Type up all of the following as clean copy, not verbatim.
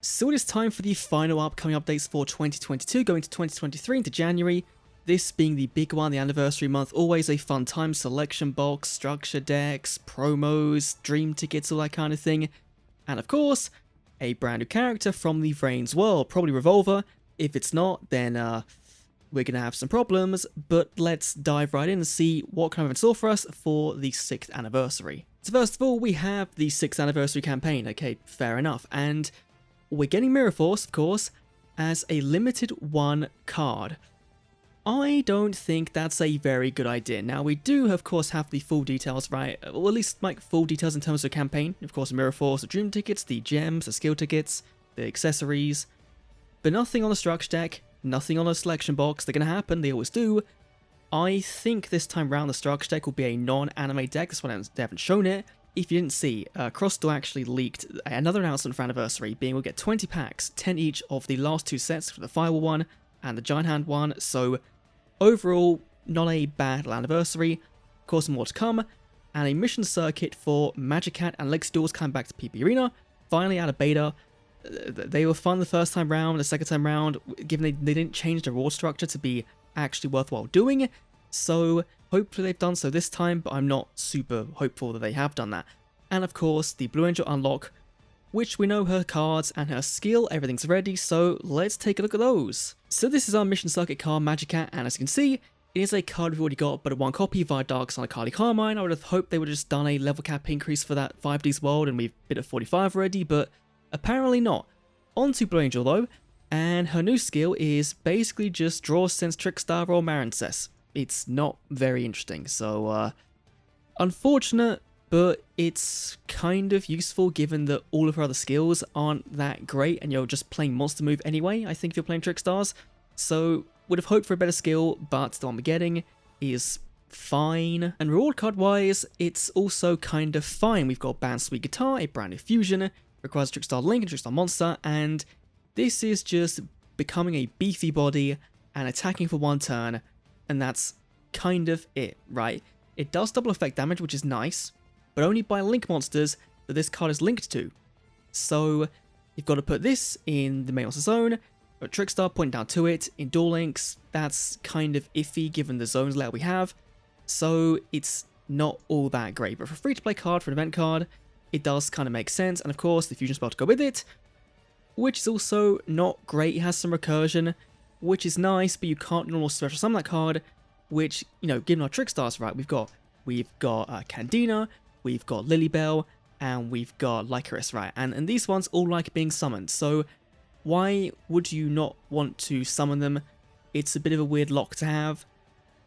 So it is time for the final upcoming updates for 2022, going to 2023 into January. This being the big one, the anniversary month, always a fun time. Selection box, structure decks, promos, dream tickets, all that kind of thing. And of course, a brand new character from the Vrain's world, probably Revolver. If it's not, then we're going to have some problems, but let's dive right in and see what kind of in store for us for the 6th anniversary. So first of all, we have the 6th anniversary campaign. Okay, fair enough. And we're getting Mirror Force, of course, as a limited 1 card. I don't think that's a very good idea. Now, we do, of course, have the full details, right? Or at least, like, full details in terms of the campaign. Of course, Mirror Force, the Dream tickets, the gems, the skill tickets, the accessories. But nothing on the structure deck, nothing on the selection box. They're going to happen, they always do. I think this time round the structure deck will be a non-anime deck. That's why they haven't shown it. If you didn't see, Crossdoor actually leaked another announcement for Anniversary, being we'll get 20 packs, 10 each of the last 2 sets, for the Firewall one and the Giant Hand one. So overall, not a bad Anniversary. Of course, more to come. And a mission circuit for Magic Cat and Legacy Duels coming back to PP Arena. Finally out of beta. They were fun the first time round, the second time round, given they didn't change the reward structure to be actually worthwhile doing. So hopefully they've done so this time, but I'm not super hopeful that they have done that. And of course, the Blue Angel unlock, which we know her cards and her skill, everything's ready, so let's take a look at those. So this is our mission circuit card, Magic Cat, and as you can see, it is a card we've already got, but a 1 copy via Dark Sun Akali Carmine. I would have hoped they would have just done a level cap increase for that 5D's world, and we've been at 45 already, but apparently not. On to Blue Angel though, and her new skill is basically just Draw, Sense, Trickstar, or Marincess. It's not very interesting, so unfortunate, but it's kind of useful given that all of her other skills aren't that great and you're just playing Monster Move anyway, I think, if you're playing Trickstars. So would have hoped for a better skill, but the one we're getting is fine. And reward card wise, it's also kind of fine. We've got Band Sweet Guitar, a brand new fusion, requires a Trickstar Link and Trickstar Monster, and this is just becoming a beefy body and attacking for 1 turn. And that's kind of it, right? It does double effect damage, which is nice, but only by link monsters that this card is linked to. So you've got to put this in the main monster zone, a Trickstar pointing down to it. In Duel Links, that's kind of iffy given the zones layout we have, so it's not all that great. But for a free-to-play card, for an event card, it does kind of make sense. And of course, the fusion spell to go with it, which is also not great. It has some recursion, which is nice, but you can't normal special summon that card, which, you know, given our Trickstars, right, we've got Candina, we've got Lilybell, and we've got Lycoris, right, and these ones all like being summoned, so why would you not want to summon them? It's a bit of a weird lock to have.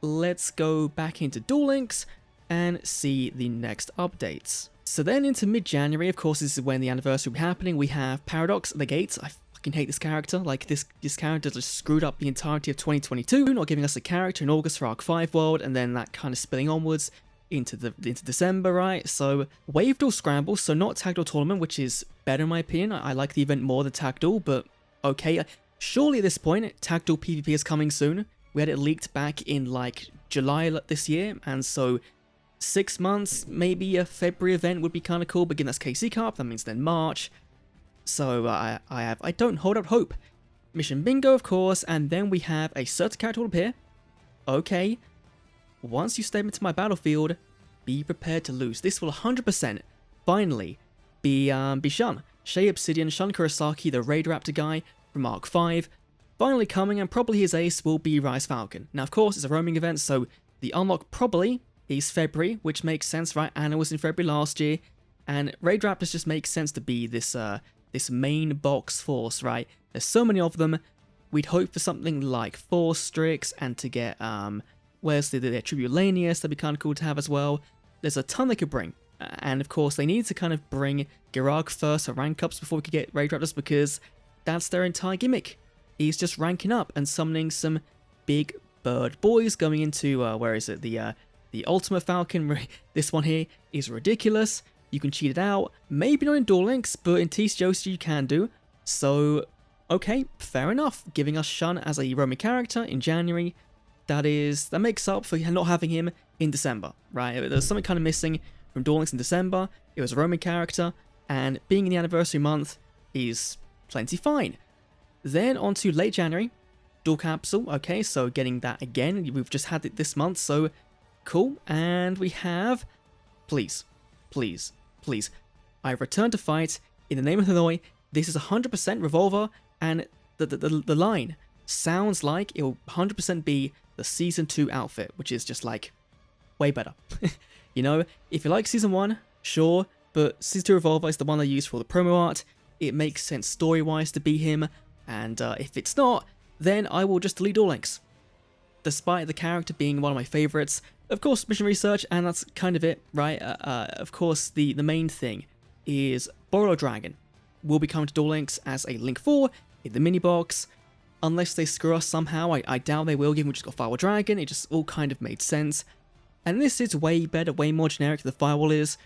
Let's go back into Duel Links and see the next updates. So then into mid-January, of course, this is when the anniversary will be happening. We have Paradox at the gates. I fucking hate this character. Like, this character just screwed up the entirety of 2022, not giving us a character in August for Arc 5 World, and then that kind of spilling onwards into December, right? So Wave Duel Scramble, so not Tag Duel Tournament, which is better in my opinion. I like the event more than Tag Duel, but okay. Surely at this point, Tag Duel PvP is coming soon. We had it leaked back in like July this year, and so 6 months, maybe a February event would be kind of cool, but again, that's KC Cup, that means then March. So I don't hold out hope. Mission Bingo, of course, and then we have a certain character will appear. Okay. Once you step into my battlefield, be prepared to lose. This will 100% finally be Shun. Shay Obsidian, Shun Kurosaki, the Raid Raptor guy from Arc 5. Finally coming, and probably his ace will be Rise Falcon. Now, of course, it's a roaming event, so the unlock probably is February, which makes sense, right? Anna was in February last year, and Raid Raptors just makes sense to be this main box force, right? There's so many of them. We'd hope for something like 4 Strix, and to get where's the Tribulanius, that'd be kind of cool to have as well. There's a ton they could bring, and of course they need to kind of bring Girag first for rank ups before we could get Raid Raptors, because that's their entire gimmick. He's just ranking up and summoning some big bird boys, going into where is it, the Ultimate Falcon. This one here is ridiculous. You can cheat it out, maybe not in Duel Links, but in TCGOC you can do. So, okay, fair enough. Giving us Shun as a roaming character in January, that makes up for not having him in December, right? There's something kind of missing from Duel Links in December. It was a roaming character, and being in the anniversary month is plenty fine. Then on to late January, Duel Capsule, okay, so getting that again, we've just had it this month, so cool. And we have, please, please, please, I return to fight in the name of Hanoi. This is 100% Revolver, and the line sounds like it will 100% be the Season 2 outfit, which is just like, way better. You know, if you like Season 1, sure, but Season 2 Revolver is the one I use for the promo art. It makes sense story-wise to be him, and if it's not, then I will just delete Duel Links. Despite the character being one of my favourites, of course, mission research, and that's kind of it, right? Of course, the main thing is Borrow Dragon will be coming to Duel Links as a Link 4 in the mini box. Unless they screw us somehow, I doubt they will, given we just got Firewall Dragon. It just all kind of made sense. And this is way better, way more generic than the Firewall is.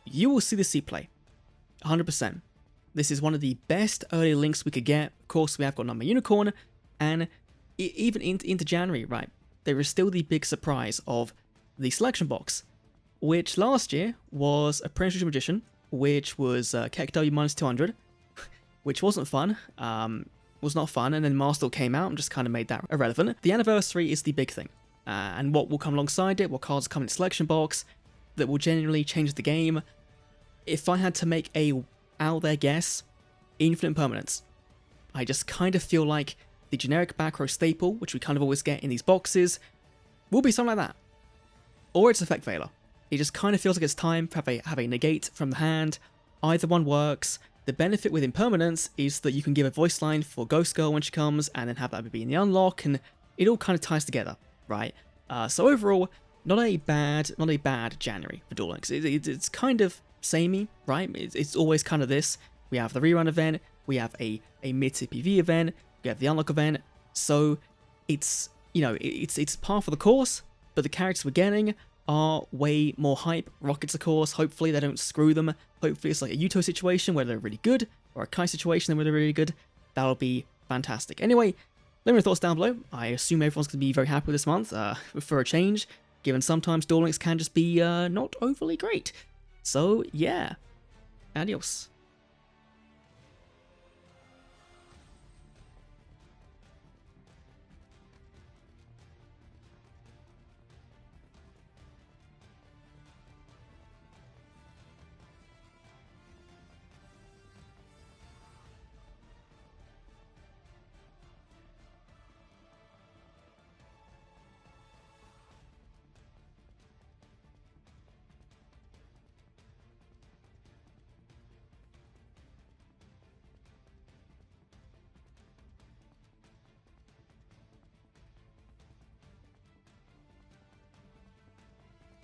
You will see the C-play. 100%. This is one of the best early links we could get. Of course, we have got Number Unicorn, and even into January, right? There is still the big surprise of the selection box, which last year was a Prince Magician, which was Keck W -200, which wasn't fun. Was not fun, and then Master came out and just kind of made that irrelevant. The anniversary is the big thing, and what will come alongside it, what cards come in the selection box, that will genuinely change the game. If I had to make a out there guess, Infinite Permanence. I just kind of feel like the generic back row staple, which we kind of always get in these boxes, will be something like that. Or it's Effect Veiler. It just kind of feels like it's time to have a negate from the hand. Either one works. The benefit with Impermanence is that you can give a voice line for Ghost Girl when she comes, and then have that be in the unlock, and it all kind of ties together, right? So overall, not a bad January for Duel Links. It's kind of samey, right? It's always kind of this. We have the rerun event, we have a mid-tier PV event, we have the unlock event, so it's, you know, it's par for the course, but the characters we're getting are way more hype. Rockets, of course, hopefully they don't screw them. Hopefully it's like a Yuto situation where they're really good, or a Kai situation where they're really good. That'll be fantastic. Anyway, let me know your thoughts down below. I assume everyone's going to be very happy with this month, for a change, given sometimes Duel Links can just be not overly great. So yeah, adios.